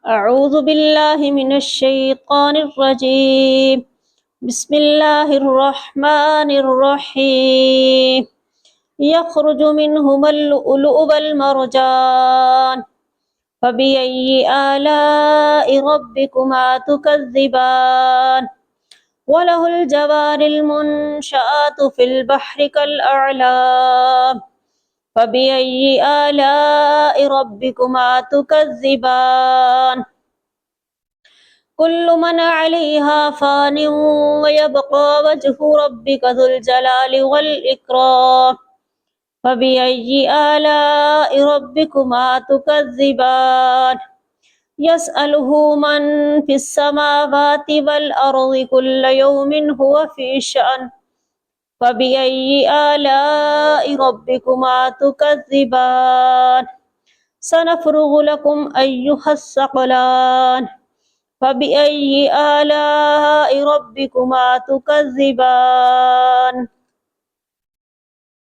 أعوذ بالله من الشيطان الرجيم. بسم الله الرحمن الرحيم. يخرج منهما اللؤلؤ والمرجان، فبأي آلاء ربكما تكذبان؟ وله الجوار المنشآت في البحر كالأعلام، فبأي آلاء ربكما تكذبان؟ كل من عليها فان ويبقى وجه ربك ذو الجلال والإكرام، فبأي آلاء ربكما تكذبان؟ يسأله من في السماوات والأرض كل يوم هو في شأن، فبأي آلاء ربكما تكذبان؟ سنفرغ لكم أيها الثقلان، فبأي آلاء ربكما تكذبان؟